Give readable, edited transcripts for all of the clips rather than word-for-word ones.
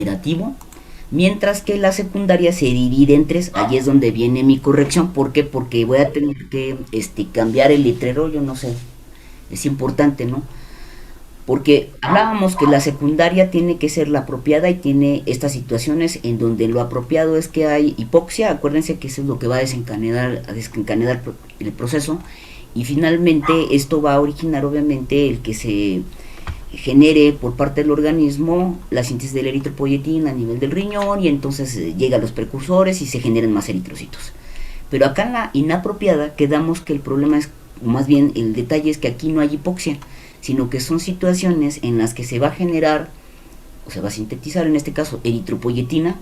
degenerativo, mientras que la secundaria se divide en tres. Allí es donde viene mi corrección. ¿Por qué? Porque voy a tener que cambiar el letrero, yo no sé, es importante, ¿no? Porque hablábamos que la secundaria tiene que ser la apropiada y tiene estas situaciones en donde lo apropiado es que hay hipoxia. Acuérdense que eso es lo que va a desencadenar el proceso, y finalmente esto va a originar obviamente el que se genere por parte del organismo la síntesis de la eritropoyetina a nivel del riñón, y entonces llega a los precursores y se generan más eritrocitos. Pero acá en la inapropiada quedamos que el problema es, o más bien el detalle es que aquí no hay hipoxia, sino que son situaciones en las que se va a generar o se va a sintetizar en este caso eritropoyetina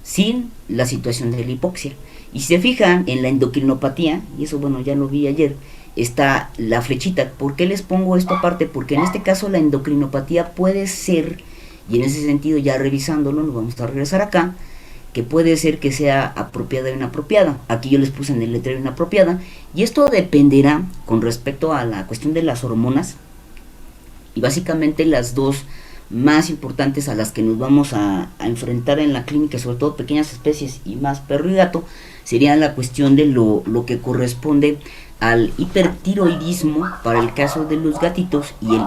sin la situación de la hipoxia. Y si se fijan en la endocrinopatía, y eso bueno ya lo vi ayer, está la flechita. ¿Por qué les pongo esto aparte? Porque en este caso la endocrinopatía puede ser, y en ese sentido ya revisándolo, nos vamos a regresar acá, que puede ser que sea apropiada o inapropiada. Aquí yo les puse en el letrero inapropiada, y esto dependerá con respecto a la cuestión de las hormonas, y básicamente las dos más importantes a las que nos vamos a enfrentar en la clínica, sobre todo pequeñas especies y más perro y gato, sería la cuestión de lo que corresponde al hipertiroidismo para el caso de los gatitos y el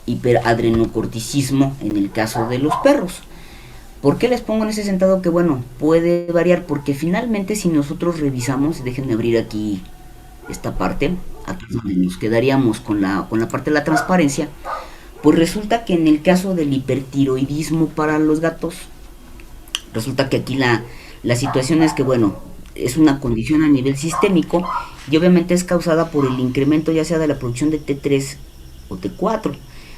hiperadrenocorticismo en el caso de los perros. ¿Por qué les pongo en ese sentido que bueno, puede variar? Porque finalmente si nosotros revisamos, déjenme abrir aquí esta parte, aquí es donde nos quedaríamos con la parte de la transparencia, pues resulta que en el caso del hipertiroidismo para los gatos, resulta que aquí la situación es que bueno, es una condición a nivel sistémico, y obviamente es causada por el incremento ya sea de la producción de T3 o T4.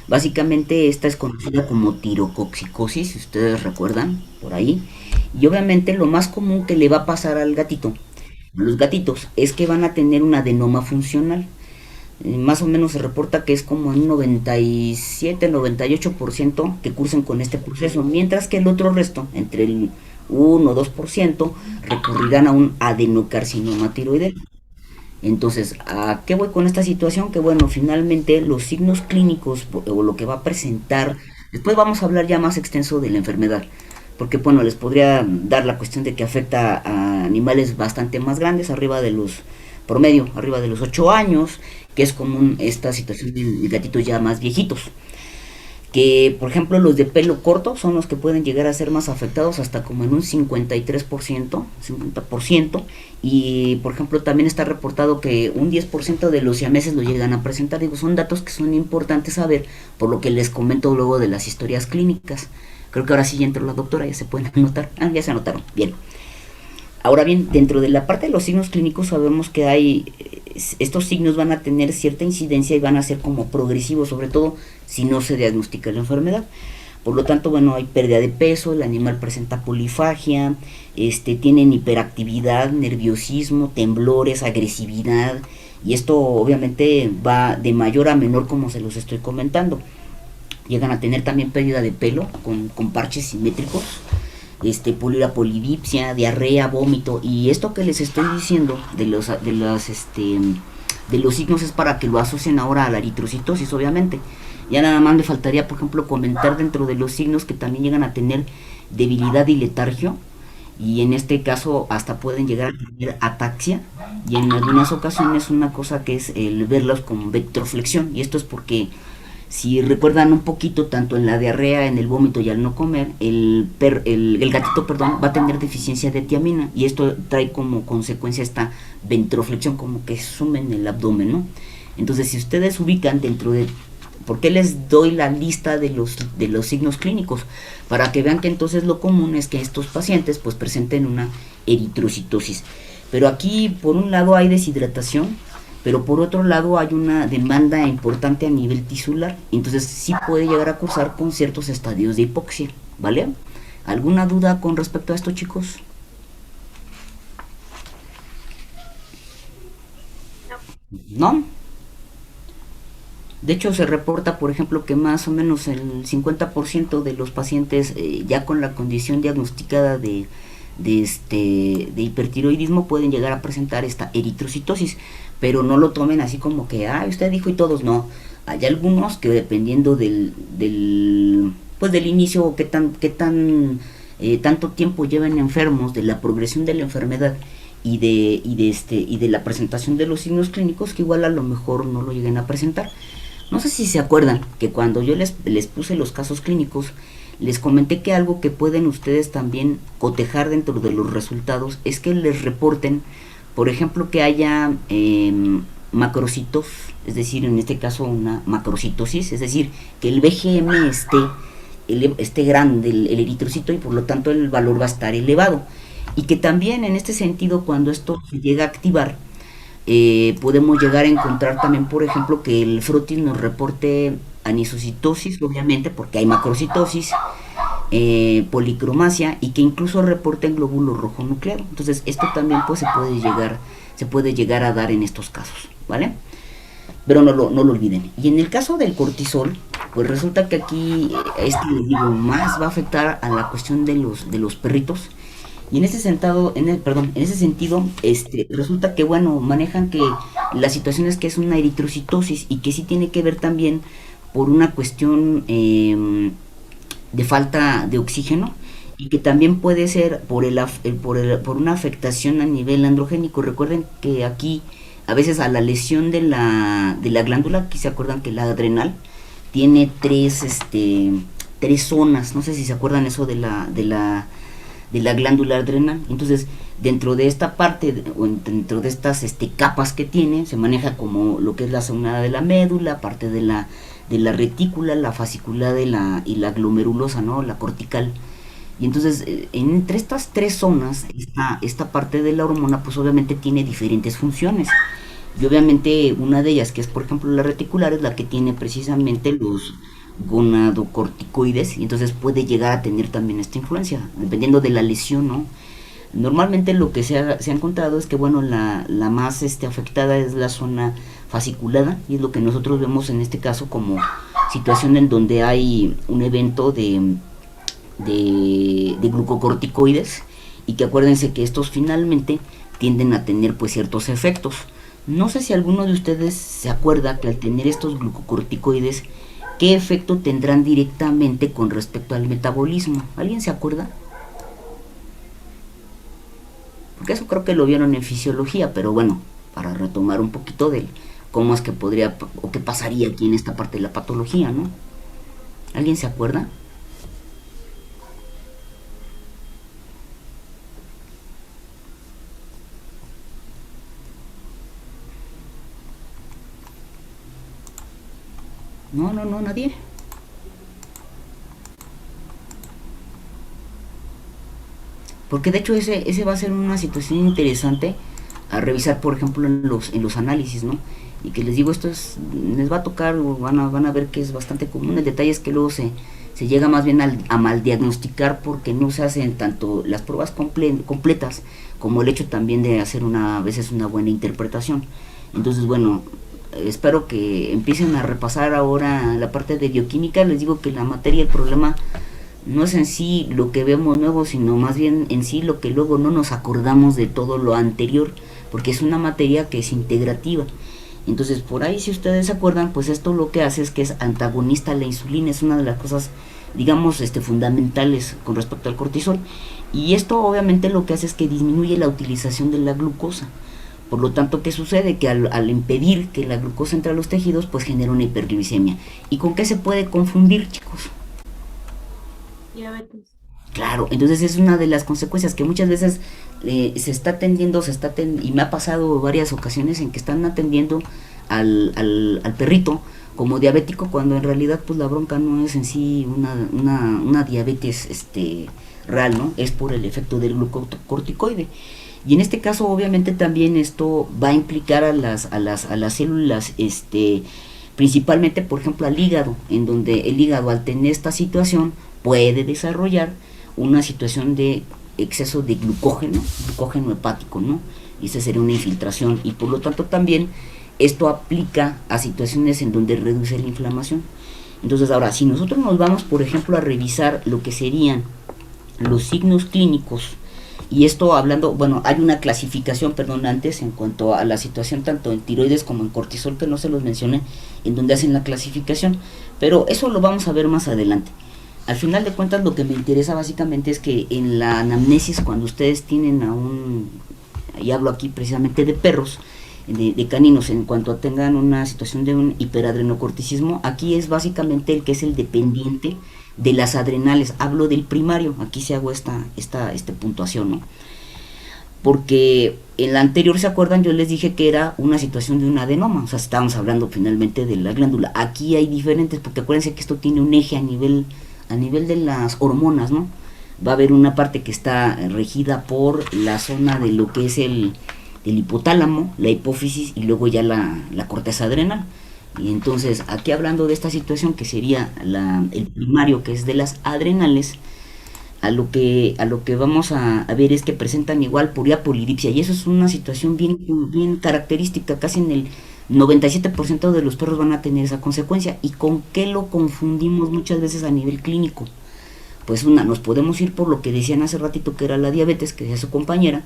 Básicamente esta es conocida como tirocoxicosis, si ustedes recuerdan por ahí. Y obviamente lo más común que le va a pasar al gatito, a los gatitos, es que van a tener un adenoma funcional. Más o menos se reporta que es como en un 97-98% que cursen con este proceso, mientras que el otro resto, entre el 1 o 2%, recurrirán a un adenocarcinoma tiroideo. Entonces, ¿a qué voy con esta situación? Que bueno, finalmente los signos clínicos o lo que va a presentar, después vamos a hablar ya más extenso de la enfermedad, porque bueno, les podría dar la cuestión de que afecta a animales bastante más grandes, arriba de los promedio, arriba de los 8 años, que es común esta situación de gatitos ya más viejitos. Que por ejemplo los de pelo corto son los que pueden llegar a ser más afectados hasta como en un 53%, 50%, y por ejemplo también está reportado que un 10% de los siameses lo llegan a presentar. Digo, son datos que son importantes saber, por lo que les comento luego de las historias clínicas. Creo que ahora sí ya entró la doctora, ya se pueden anotar. Ya se anotaron, bien. Ahora bien, dentro de la parte de los signos clínicos sabemos que hay, estos signos van a tener cierta incidencia y van a ser como progresivos, sobre todo si no se diagnostica la enfermedad. Por lo tanto, bueno, hay pérdida de peso, el animal presenta polifagia, tienen hiperactividad, nerviosismo, temblores, agresividad, y esto obviamente va de mayor a menor como se los estoy comentando. Llegan a tener también pérdida de pelo con parches simétricos, polidipsia, diarrea, vómito, y esto que les estoy diciendo de los signos es para que lo asocien ahora a la eritrocitosis, obviamente. Ya nada más me faltaría, por ejemplo, comentar dentro de los signos que también llegan a tener debilidad y letargio, y en este caso hasta pueden llegar a tener ataxia, y en algunas ocasiones una cosa que es el verlos con ventroflexión, y esto es porque si recuerdan un poquito, tanto en la diarrea, en el vómito y al no comer, el gatito, perdón, va a tener deficiencia de tiamina, y esto trae como consecuencia esta ventroflexión, como que sumen el abdomen, ¿no? Entonces, si ustedes ubican dentro de... ¿Por qué les doy la lista de los signos clínicos? Para que vean que entonces lo común es que estos pacientes pues presenten una eritrocitosis. Pero aquí, por un lado, hay deshidratación, pero por otro lado hay una demanda importante a nivel tisular, entonces sí puede llegar a cursar con ciertos estadios de hipoxia, ¿vale? ¿Alguna duda con respecto a esto, chicos? ¿No? De hecho, se reporta, por ejemplo, que más o menos el 50% de los pacientes ya con la condición diagnosticada de hipertiroidismo pueden llegar a presentar esta eritrocitosis, pero no lo tomen así como que, usted dijo y todos no. Hay algunos que dependiendo del pues del inicio o tanto tiempo llevan enfermos de la progresión de la enfermedad y de la presentación de los signos clínicos, que igual a lo mejor no lo lleguen a presentar. No sé si se acuerdan que cuando yo les puse los casos clínicos, les comenté que algo que pueden ustedes también cotejar dentro de los resultados es que les reporten, por ejemplo, que haya macrocitos, es decir, en este caso una macrocitosis, es decir, que el BGM esté grande, el eritrocito, y por lo tanto el valor va a estar elevado. Y que también en este sentido, cuando esto se llega a activar, podemos llegar a encontrar también, por ejemplo, que el frotis nos reporte anisocitosis, obviamente, porque hay macrocitosis, policromasia, y que incluso reporten glóbulo rojo nucleado. Entonces, esto también pues se puede llegar a dar en estos casos, ¿vale? Pero no lo olviden. Y en el caso del cortisol, pues resulta que aquí, les digo, más va a afectar a la cuestión de los perritos. Y en ese sentido, en ese sentido, resulta que, bueno, manejan que la situación es que es una eritrocitosis y que sí tiene que ver también por una cuestión de falta de oxígeno, y que también puede ser por una afectación a nivel androgénico. Recuerden que aquí a veces a la lesión de la glándula, aquí se acuerdan que la adrenal tiene tres zonas, no sé si se acuerdan eso de la glándula adrenal. Entonces, dentro de esta parte, o dentro de estas capas que tiene, se maneja como lo que es la zona de la médula, parte de la retícula, la fascicular y la glomerulosa, ¿no? La cortical. Y entonces, entre estas tres zonas, esta parte de la hormona, pues obviamente tiene diferentes funciones. Y obviamente una de ellas, que es por ejemplo la reticular, es la que tiene precisamente los gonadocorticoides, y entonces puede llegar a tener también esta influencia, dependiendo de la lesión, ¿no? Normalmente lo que se ha encontrado es que, bueno, la más afectada es la zona fasciculada, y es lo que nosotros vemos en este caso como situación en donde hay un evento de glucocorticoides, y que acuérdense que estos finalmente tienden a tener pues ciertos efectos. No sé si alguno de ustedes se acuerda que al tener estos glucocorticoides, ¿qué efecto tendrán directamente con respecto al metabolismo? ¿Alguien se acuerda? Porque eso creo que lo vieron en fisiología, pero bueno, para retomar un poquito de cómo es que podría o qué pasaría aquí en esta parte de la patología, ¿no? ¿Alguien se acuerda? No, nadie. Porque de hecho ese va a ser una situación interesante a revisar, por ejemplo, en los análisis, ¿no? Y que les digo, les va a tocar, o van a ver que es bastante común. El detalle es que luego se llega más bien a mal diagnosticar, porque no se hacen tanto las pruebas completas, como el hecho también de hacer a veces una buena interpretación. Entonces, bueno, espero que empiecen a repasar ahora la parte de bioquímica. Les digo que la materia, el problema no es en sí lo que vemos nuevo, sino más bien en sí lo que luego no nos acordamos de todo lo anterior, porque es una materia que es integrativa. Entonces, por ahí, si ustedes se acuerdan, pues esto lo que hace es que es antagonista a la insulina. Es una de las cosas, digamos, fundamentales con respecto al cortisol. Y esto obviamente lo que hace es que disminuye la utilización de la glucosa. Por lo tanto, ¿qué sucede? Que al impedir que la glucosa entre a los tejidos, pues genera una hiperglicemia. ¿Y con qué se puede confundir, chicos? Diabetes. Claro, entonces es una de las consecuencias que muchas veces se está atendiendo, y me ha pasado varias ocasiones en que están atendiendo al perrito como diabético, cuando en realidad pues la bronca no es en sí una diabetes real, ¿no? Es por el efecto del glucocorticoide. Y en este caso obviamente también esto va a implicar a las células, principalmente por ejemplo al hígado, en donde el hígado, al tener esta situación, puede desarrollar una situación de exceso de glucógeno hepático, ¿no? Y esa sería una infiltración, y por lo tanto también esto aplica a situaciones en donde reduce la inflamación. Entonces, ahora, si nosotros nos vamos, por ejemplo, a revisar lo que serían los signos clínicos, y esto hablando, bueno, hay una clasificación, perdón, antes, en cuanto a la situación tanto en tiroides como en cortisol, que no se los mencioné, en donde hacen la clasificación, pero eso lo vamos a ver más adelante. al final de cuentas lo que me interesa básicamente es que en la anamnesis, cuando ustedes tienen a un, y hablo aquí precisamente de perros, de caninos, en cuanto a tengan una situación de un hiperadrenocorticismo, aquí es básicamente el que es el dependiente de las adrenales. Hablo del primario, aquí se hago esta puntuación, ¿no? Porque en la anterior, ¿se acuerdan? Yo les dije que era una situación de un adenoma, o sea, estábamos hablando finalmente de la glándula. Aquí hay diferentes, porque acuérdense que esto tiene un eje a nivel de las hormonas, ¿no? Va a haber una parte que está regida por la zona de lo que es el hipotálamo, la hipófisis y luego ya la corteza adrenal. Y entonces, aquí hablando de esta situación que sería el primario, que es de las adrenales, a lo que vamos a ver es que presentan igual puría polidipsia, y eso es una situación bien característica. Casi en el 97% de los perros van a tener esa consecuencia. ¿Y con qué lo confundimos muchas veces a nivel clínico? Pues nos podemos ir por lo que decían hace ratito, que era la diabetes, que decía su compañera,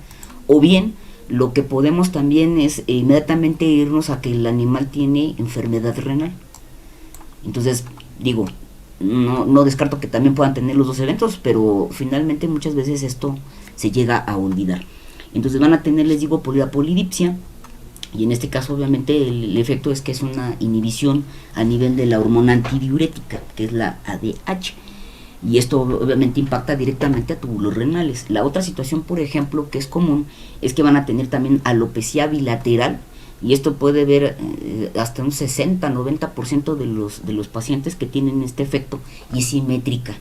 o bien lo que podemos también es inmediatamente irnos a que el animal tiene enfermedad renal. Entonces, digo, no descarto que también puedan tener los dos eventos, pero finalmente muchas veces esto se llega a olvidar. Entonces van a tener, les digo, polidipsia, y en este caso obviamente el efecto es que es una inhibición a nivel de la hormona antidiurética, que es la ADH, y esto obviamente impacta directamente a túbulos renales. La otra situación, por ejemplo, que es común, es que van a tener también alopecia bilateral, y esto puede ver hasta un 60-90% de los pacientes que tienen este efecto, y simétrica.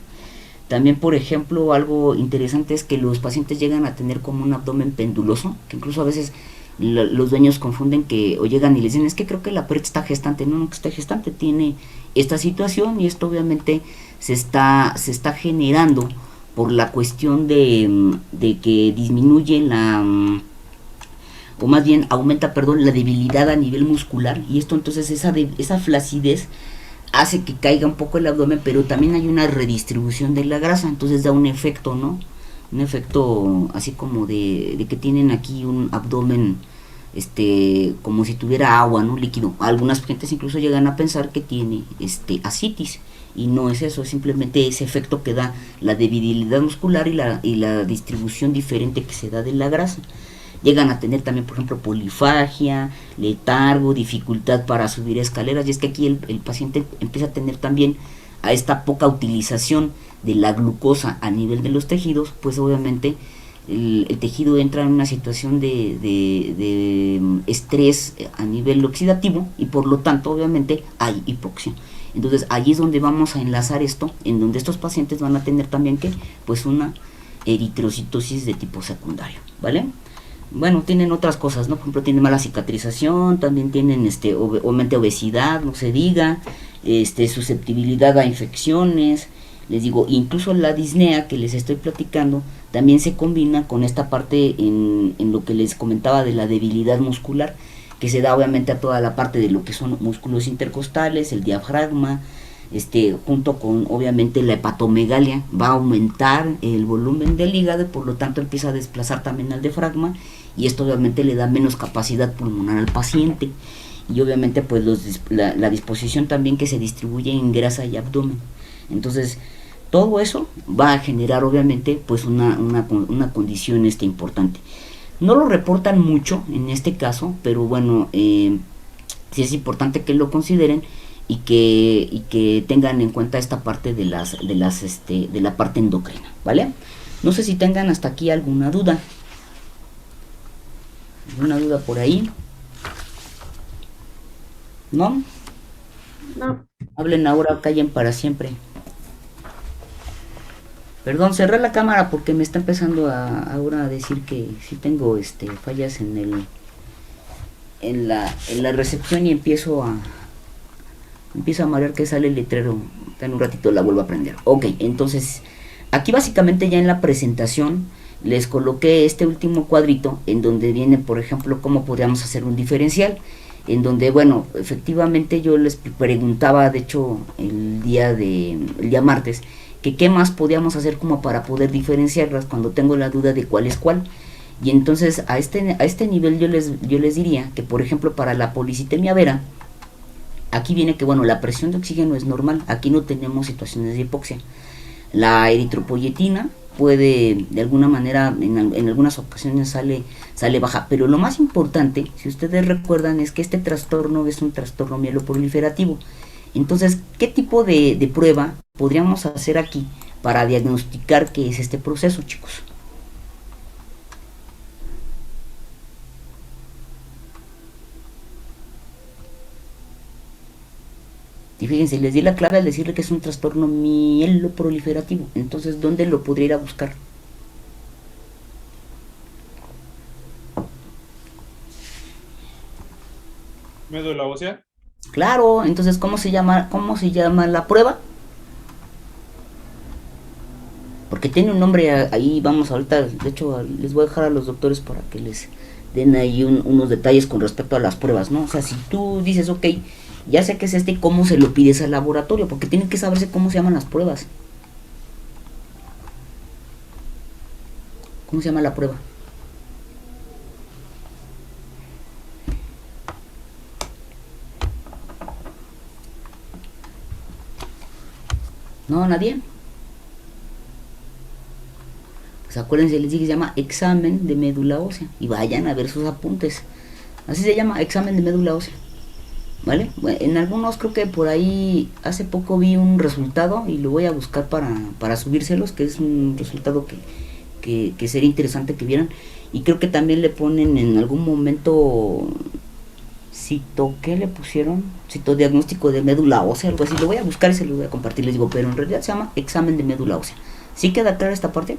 También, por ejemplo, algo interesante es que los pacientes llegan a tener como un abdomen penduloso, que incluso a veces los dueños confunden, que o llegan y les dicen, es que creo que la perrita está gestante. No, que está gestante, tiene esta situación, y esto obviamente se está generando por la cuestión de que disminuye o más bien aumenta, perdón, la debilidad a nivel muscular, y esto entonces esa flacidez hace que caiga un poco el abdomen, pero también hay una redistribución de la grasa, entonces da un efecto, ¿no? Un efecto así como de que tienen aquí un abdomen como si tuviera agua, ¿no? Líquido. Algunas gentes incluso llegan a pensar que tiene ascitis, y no es eso, es simplemente ese efecto que da la debilidad muscular y la distribución diferente que se da de la grasa. Llegan a tener también, por ejemplo, polifagia, letargo, dificultad para subir escaleras, y es que aquí el paciente empieza a tener también a esta poca utilización de la glucosa a nivel de los tejidos, pues obviamente el tejido entra en una situación de estrés a nivel oxidativo, y por lo tanto obviamente hay hipoxia. Entonces allí es donde vamos a enlazar esto, en donde estos pacientes van a tener también que pues una eritrocitosis de tipo secundario, ¿vale? Bueno, tienen otras cosas, ¿no? Por ejemplo, tienen mala cicatrización, también tienen obviamente obesidad, no se diga, susceptibilidad a infecciones. Les digo, incluso la disnea que les estoy platicando también se combina con esta parte en lo que les comentaba de la debilidad muscular, que se da obviamente a toda la parte de lo que son músculos intercostales, el diafragma, junto con obviamente la hepatomegalia. Va a aumentar el volumen del hígado, por lo tanto empieza a desplazar también al diafragma, y esto obviamente le da menos capacidad pulmonar al paciente, y obviamente pues la disposición también que se distribuye en grasa y abdomen. Entonces todo eso va a generar obviamente pues una condición importante. No lo reportan mucho en este caso, pero bueno, sí es importante que lo consideren, y que tengan en cuenta esta parte de la parte endocrina, ¿vale? No sé si tengan hasta aquí alguna duda por ahí. ¿No? No, Hablen ahora o callen para siempre. Perdón, cerré la cámara porque me está empezando ahora a decir que sí tengo fallas en la recepción, y empiezo a marear que sale el letrero. En un ratito la vuelvo a prender. Ok, entonces aquí básicamente ya en la presentación les coloqué este último cuadrito, en donde viene, por ejemplo, cómo podríamos hacer un diferencial, en donde, bueno, efectivamente yo les preguntaba, de hecho, el día martes, que qué más podíamos hacer como para poder diferenciarlas cuando tengo la duda de cuál es cuál. Y entonces a este nivel yo les diría que, por ejemplo, para la policitemia vera, aquí viene que, bueno, la presión de oxígeno es normal, aquí no tenemos situaciones de hipoxia. La eritropoyetina puede, de alguna manera, en algunas ocasiones sale baja, pero lo más importante, si ustedes recuerdan, es que este trastorno es un trastorno mieloproliferativo. Entonces, ¿qué tipo de prueba podríamos hacer aquí para diagnosticar qué es este proceso, chicos? Y fíjense, les di la clave al decirle que es un trastorno mieloproliferativo. Entonces, ¿dónde lo podría ir a buscar? Médula ósea. Claro, entonces, ¿cómo se llama la prueba? Porque tiene un nombre ahí, vamos ahorita, de hecho, les voy a dejar a los doctores para que les den ahí unos detalles con respecto a las pruebas, ¿no? O sea, si tú dices, ok, ya sé que es este, ¿cómo se lo pides al laboratorio? Porque tienen que saberse cómo se llaman las pruebas. ¿Cómo se llama la prueba? No, nadie. Pues acuérdense, les dije que se llama examen de médula ósea. Y vayan a ver sus apuntes. Así se llama, examen de médula ósea. ¿Vale? Bueno, en algunos creo que por ahí hace poco vi un resultado y lo voy a buscar para subírselos, que es un resultado que sería interesante que vieran. Y creo que también le ponen en algún momento ¿qué le pusieron? Citodiagnóstico de médula ósea, algo así. Lo voy a buscar y se lo voy a compartir, les digo, pero en realidad se llama examen de médula ósea. ¿Sí queda clara esta parte?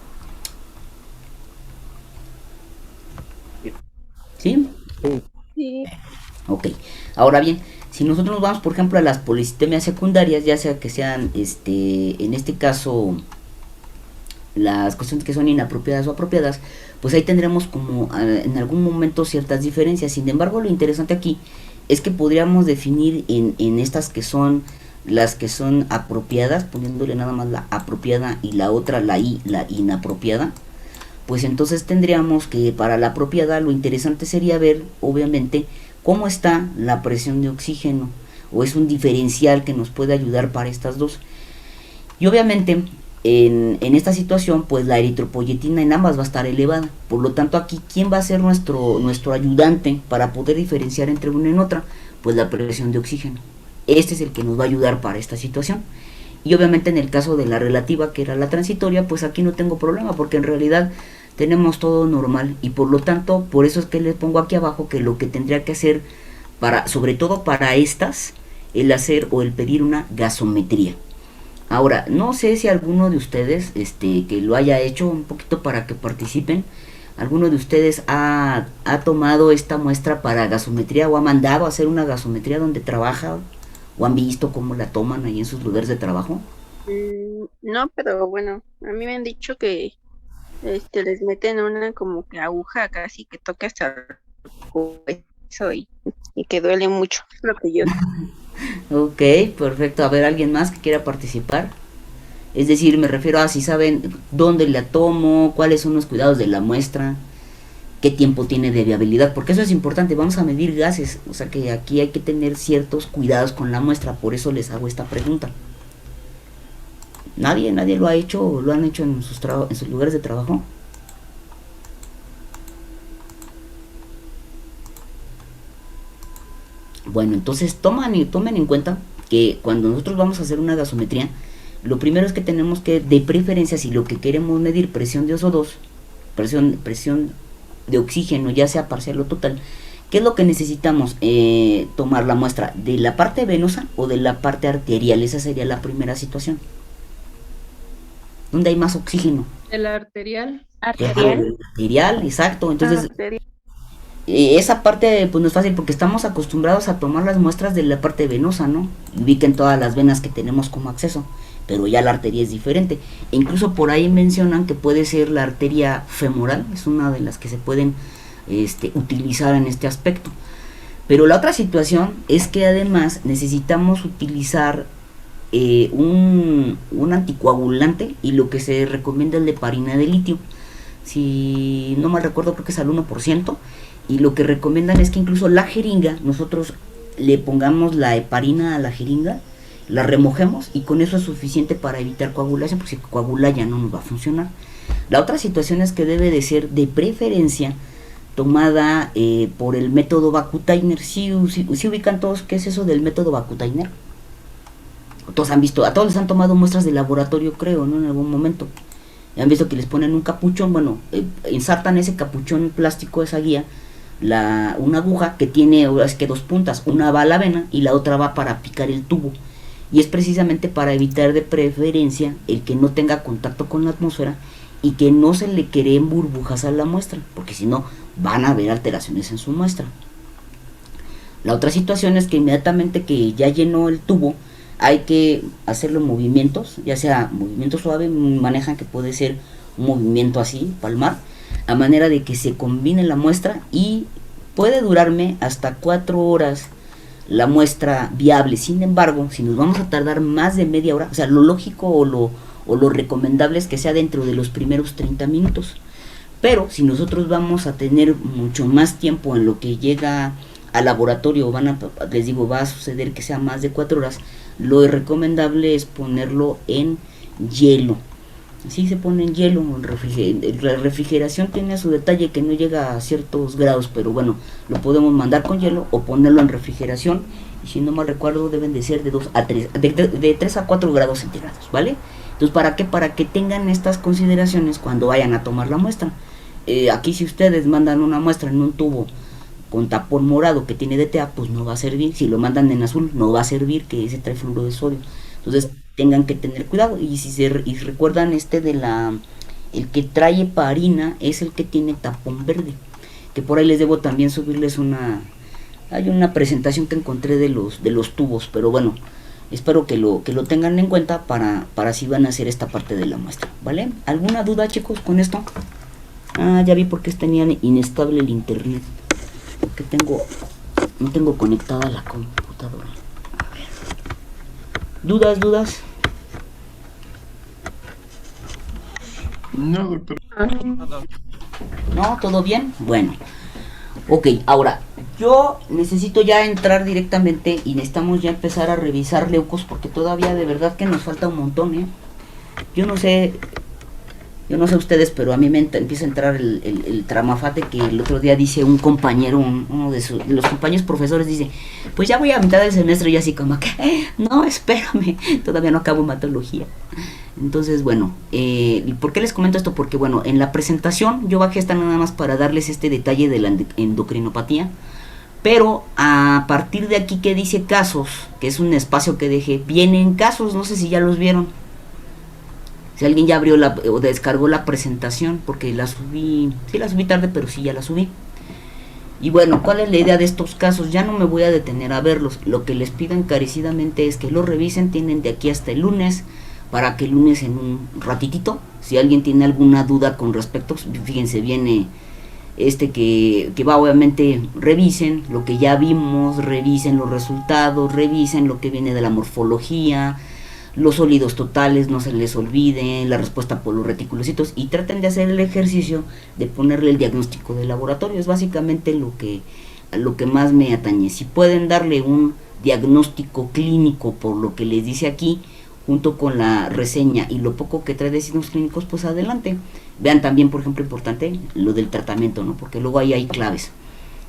¿Sí? Sí. Ok. Ahora bien, si nosotros nos vamos, por ejemplo, a las polisitemias secundarias, ya sea que sean, en este caso, las cuestiones que son inapropiadas o apropiadas, pues ahí tendremos como en algún momento ciertas diferencias. Sin embargo, lo interesante aquí es que podríamos definir en estas que son las que son apropiadas, poniéndole nada más la apropiada y la otra, la inapropiada. Pues entonces tendríamos que para la apropiada lo interesante sería ver, obviamente, cómo está la presión de oxígeno, o es un diferencial que nos puede ayudar para estas dos. Y obviamente en esta situación pues la eritropoyetina en ambas va a estar elevada. Por lo tanto aquí, ¿quién va a ser nuestro ayudante para poder diferenciar entre una y otra? Pues la presión de oxígeno. Este es el que nos va a ayudar para esta situación. Y obviamente en el caso de la relativa, que era la transitoria, pues aquí no tengo problema, porque en realidad tenemos todo normal. Y por lo tanto, por eso es que les pongo aquí abajo que lo que tendría que hacer, sobre todo para estas, el hacer o el pedir una gasometría. Ahora, no sé si alguno de ustedes, que lo haya hecho un poquito para que participen, alguno de ustedes ha tomado esta muestra para gasometría o ha mandado a hacer una gasometría donde trabaja, o han visto cómo la toman ahí en sus lugares de trabajo. No, pero bueno, a mí me han dicho que les meten una como que aguja casi que toca hasta el hueso y que duele mucho. Es lo que yo sé. Ok, perfecto. A ver, ¿alguien más que quiera participar? Es decir, me refiero a si saben dónde la tomo, cuáles son los cuidados de la muestra, qué tiempo tiene de viabilidad, porque eso es importante. Vamos a medir gases, o sea que aquí hay que tener ciertos cuidados con la muestra, por eso les hago esta pregunta. Nadie lo ha hecho o lo han hecho en sus lugares de trabajo. Bueno, entonces tomen en cuenta que cuando nosotros vamos a hacer una gasometría, lo primero es que tenemos que, de preferencia, si lo que queremos medir presión de SO2, presión de oxígeno, ya sea parcial o total, ¿qué es lo que necesitamos? Tomar la muestra de la parte venosa o de la parte arterial. Esa sería la primera situación. ¿Dónde hay más oxígeno? El arterial. Claro, arterial, exacto. Entonces, Arteria. esa parte pues no es fácil porque estamos acostumbrados a tomar las muestras de la parte venosa, ¿no? Ubiquen todas las venas que tenemos como acceso, pero ya la arteria es diferente. E incluso por ahí mencionan que puede ser la arteria femoral, es una de las que se pueden utilizar en este aspecto. Pero la otra situación es que además necesitamos utilizar un anticoagulante, y lo que se recomienda es la heparina de litio. Si no mal recuerdo, creo que es al 1%. Y lo que recomiendan es que incluso la jeringa, nosotros le pongamos la heparina a la jeringa, la remojemos y con eso es suficiente para evitar coagulación, porque si coagula ya no nos va a funcionar. La otra situación es que debe de ser de preferencia tomada por el método Vacutainer. ¿Sí ubican todos qué es eso del método Vacutainer? Todos han visto, a todos les han tomado muestras de laboratorio, creo, ¿no? En algún momento. Han visto que les ponen un capuchón, bueno, ensartan ese capuchón plástico, esa guía, una aguja que tiene, es que 2 puntas, una va a la vena y la otra va para picar el tubo. Y es precisamente para evitar de preferencia el que no tenga contacto con la atmósfera y que no se le creen burbujas a la muestra, porque si no van a haber alteraciones en su muestra. La otra situación es que inmediatamente que ya llenó el tubo, hay que hacerle movimientos, ya sea movimiento suave, manejan que puede ser un movimiento así, palmar, a manera de que se combine la muestra y puede durarme hasta 4 horas la muestra viable. Sin embargo, si nos vamos a tardar más de media hora, o sea, lo lógico o lo recomendable es que sea dentro de los primeros 30 minutos. Pero si nosotros vamos a tener mucho más tiempo en lo que llega al laboratorio, les digo, va a suceder que sea más de 4 horas, lo recomendable es ponerlo en hielo. Así se pone en hielo. La refrigeración tiene su detalle que no llega a ciertos grados, pero bueno, lo podemos mandar con hielo o ponerlo en refrigeración. Y si no mal recuerdo, deben de ser de 2 a 3, de 3 a 4 grados centígrados, ¿vale? Entonces, ¿para qué? Para que tengan estas consideraciones cuando vayan a tomar la muestra. Aquí si ustedes mandan una muestra en un tubo con tapón morado que tiene DTA, pues no va a servir. Si lo mandan en azul, no va a servir, que ese trae fluoruro de sodio. Entonces tengan que tener cuidado. Y si recuerdan, el que trae heparina es el que tiene tapón verde, que por ahí les debo también subirles hay una presentación que encontré de los tubos, pero bueno, espero que lo tengan en cuenta para si van a hacer esta parte de la muestra, ¿vale? ¿Alguna duda, chicos, con esto? Ya vi por qué tenían inestable el internet, porque no tengo conectada la computadora. A ver. ¿Dudas? No, doctor. ¿No? ¿Todo bien? Bueno. Ok, ahora, yo necesito ya entrar directamente y necesitamos ya empezar a revisar leucos porque todavía de verdad que nos falta un montón, ¿eh? Yo no sé ustedes, pero a mí me empieza a entrar el tramafate que el otro día dice un compañero, uno de los compañeros profesores dice, pues ya voy a mitad del semestre y así como que, no, espérame, todavía no acabo hematología. Entonces, bueno, ¿por qué les comento esto? Porque, bueno, en la presentación yo bajé esta nada más para darles este detalle de la endocrinopatía, pero a partir de aquí que dice casos, que es un espacio que dejé, vienen casos, no sé si ya los vieron. Si alguien ya abrió o descargó la presentación, porque la subí tarde, pero sí ya la subí. Y bueno, ¿cuál es la idea de estos casos? Ya no me voy a detener a verlos. Lo que les pido encarecidamente es que lo revisen. Tienen de aquí hasta el lunes, para que el lunes en un ratitito, si alguien tiene alguna duda con respecto, fíjense, viene que va, obviamente revisen lo que ya vimos, revisen los resultados, revisen lo que viene de la morfología, los sólidos totales, no se les olvide, la respuesta por los reticulocitos, y traten de hacer el ejercicio de ponerle el diagnóstico de laboratorio. Es básicamente lo que más me atañe. Si pueden darle un diagnóstico clínico por lo que les dice aquí, junto con la reseña y lo poco que trae de signos clínicos, pues adelante. Vean también, por ejemplo, importante lo del tratamiento, ¿no? Porque luego ahí hay claves.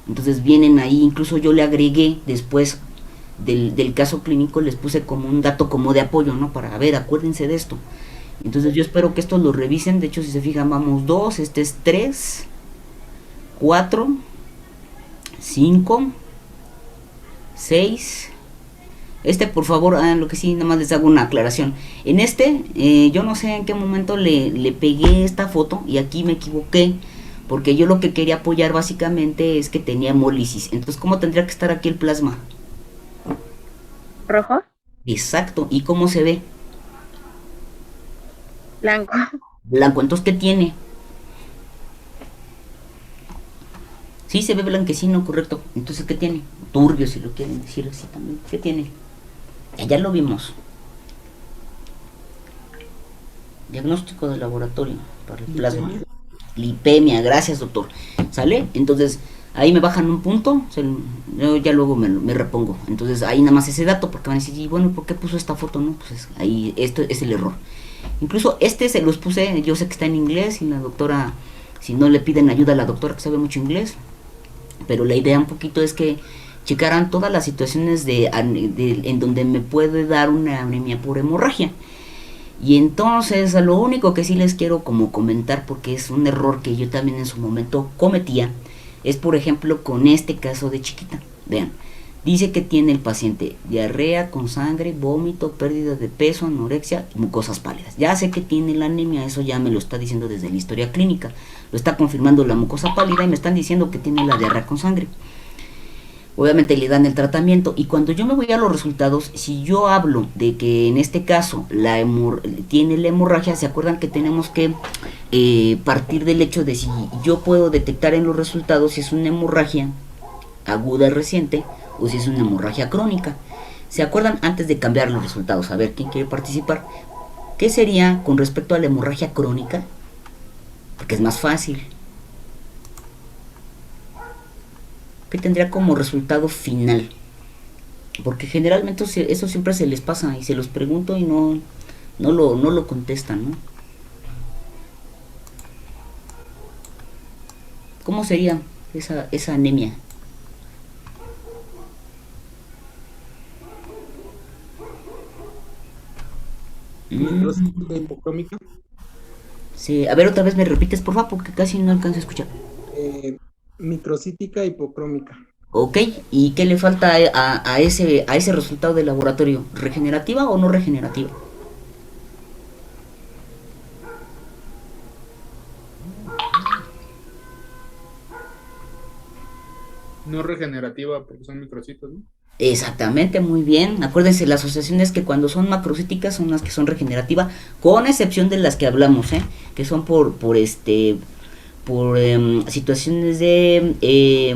Entonces vienen ahí, incluso yo le agregué después del caso clínico, les puse como un dato como de apoyo, ¿no? Para ver, acuérdense de esto. Entonces yo espero que estos lo revisen. De hecho, si se fijan, vamos 2, este es 3, 4, 5, 6. Por favor, lo que sí, nada más les hago una aclaración. En yo no sé en qué momento le pegué esta foto y aquí me equivoqué, porque yo lo que quería apoyar básicamente es que tenía hemólisis. Entonces, ¿cómo tendría que estar aquí el plasma? ¿Rojo? Exacto. ¿Y cómo se ve? Blanco. Blanco. Entonces, ¿qué tiene? Sí, se ve blanquecino, correcto. Entonces, ¿qué tiene? Turbio, si lo quieren decir así también. ¿Qué tiene? Ya lo vimos. Diagnóstico de laboratorio para el plasma. Lipemia, gracias, doctor. ¿Sale? Entonces, ahí me bajan un punto, yo ya luego me repongo. Entonces ahí nada más ese dato, porque van a decir, y bueno, ¿por qué puso esta foto? No, pues ahí esto es el error. Incluso este se los puse, yo sé que está en inglés y la doctora, si no le piden ayuda a la doctora que sabe mucho inglés, pero la idea un poquito es que checaran todas las situaciones en donde me puede dar una anemia por hemorragia. Y entonces lo único que sí les quiero como comentar, porque es un error que yo también en su momento cometía, es por ejemplo con este caso de chiquita. Vean, dice que tiene el paciente diarrea con sangre, vómito, pérdida de peso, anorexia, mucosas pálidas. Ya sé que tiene la anemia, eso ya me lo está diciendo desde la historia clínica. Lo está confirmando la mucosa pálida y me están diciendo que tiene la diarrea con sangre. Obviamente le dan el tratamiento y cuando yo me voy a los resultados, si yo hablo de que en este caso tiene la hemorragia, se acuerdan que tenemos que partir del hecho de si yo puedo detectar en los resultados si es una hemorragia aguda reciente o si es una hemorragia crónica. ¿Se acuerdan? Antes de cambiar los resultados, a ver quién quiere participar. ¿Qué sería con respecto a la hemorragia crónica? Porque es más fácil. ¿Qué tendría como resultado final? Porque generalmente eso siempre se les pasa y se los pregunto y no lo contestan, ¿no? ¿Cómo sería esa anemia? Microcítica hipocrómica. Sí, a ver, otra vez me repites, por favor, porque casi no alcanzo a escuchar. Microcítica hipocrómica. Ok, ¿y qué le falta a ese resultado de laboratorio? ¿Regenerativa o no regenerativa? No regenerativa porque son microcitos, ¿no? Exactamente, muy bien. Acuérdense, las asociaciones que cuando son macrocíticas son las que son regenerativas, con excepción de las que hablamos, que son por situaciones de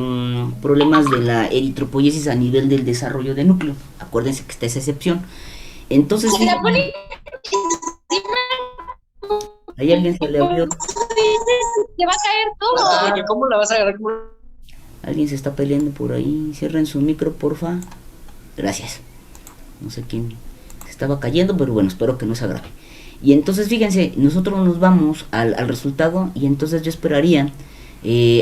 problemas de la eritropoyesis a nivel del desarrollo de núcleo. Acuérdense que está esa excepción. Entonces, sí, ahí alguien se le abrió. Que va a caer todo. ¿Cómo la vas a agarrar? Alguien se está peleando por ahí. Cierren su micro, porfa. Gracias. No sé quién se estaba cayendo, pero bueno, espero que no se agrave. Y entonces fíjense, nosotros nos vamos al resultado y entonces yo esperaría.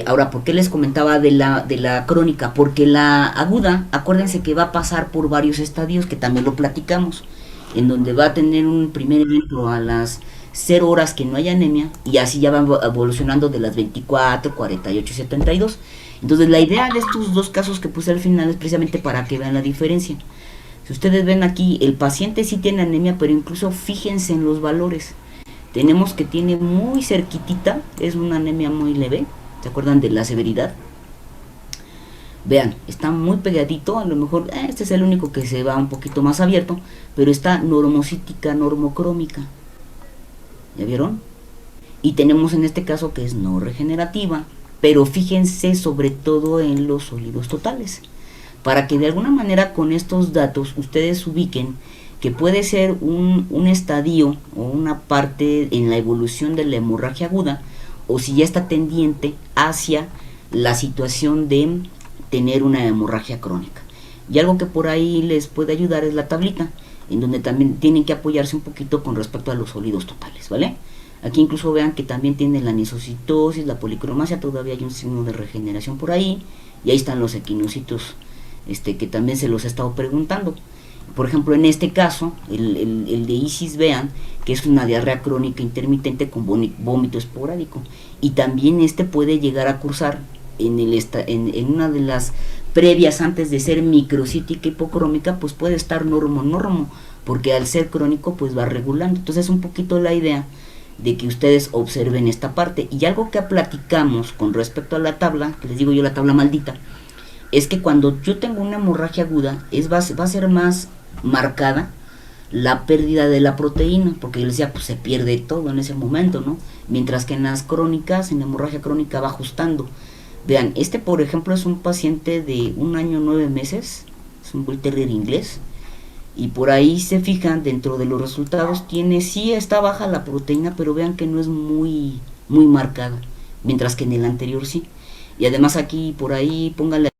Ahora, ¿por qué les comentaba de la crónica? Porque la aguda, acuérdense que va a pasar por varios estadios que también lo platicamos, en donde va a tener un primer evento a las 0 horas que no haya anemia y así ya va evolucionando de las 24, 48 y 72. Entonces la idea de estos dos casos que puse al final es precisamente para que vean la diferencia. Si ustedes ven aquí, el paciente sí tiene anemia, pero incluso fíjense en los valores. Tenemos que tiene muy cerquitita, es una anemia muy leve. ¿Se acuerdan de la severidad? Vean, está muy pegadito, a lo mejor este es el único que se va un poquito más abierto, pero está normocítica, normocrómica. ¿Ya vieron? Y tenemos en este caso que es no regenerativa, pero fíjense sobre todo en los sólidos totales, para que de alguna manera con estos datos ustedes ubiquen que puede ser un estadio o una parte en la evolución de la hemorragia aguda, o si ya está tendiente hacia la situación de tener una hemorragia crónica. Y algo que por ahí les puede ayudar es la tablita, en donde también tienen que apoyarse un poquito con respecto a los sólidos totales, ¿vale? Aquí incluso vean que también tiene la anisocitosis, la policromasia, todavía hay un signo de regeneración por ahí, y ahí están los equinocitos, que también se los he estado preguntando. Por ejemplo, en este caso, el de ISIS, vean que es una diarrea crónica intermitente con vómito esporádico, y también puede llegar a cursar en una de las previas antes de ser microcítica hipocrómica, pues puede estar normo, porque al ser crónico pues va regulando. Entonces es un poquito la idea de que ustedes observen esta parte. Y algo que platicamos con respecto a la tabla, que les digo yo la tabla maldita, es que cuando yo tengo una hemorragia aguda va a ser más marcada la pérdida de la proteína, porque yo les decía, pues se pierde todo en ese momento, ¿no? Mientras que en las crónicas, en la hemorragia crónica va ajustando. Vean, por ejemplo es un paciente de 1 año 9 meses, es un Bull Terrier inglés, y por ahí se fijan dentro de los resultados, sí está baja la proteína, pero vean que no es muy marcada, mientras que en el anterior sí. Y además aquí, por ahí, póngale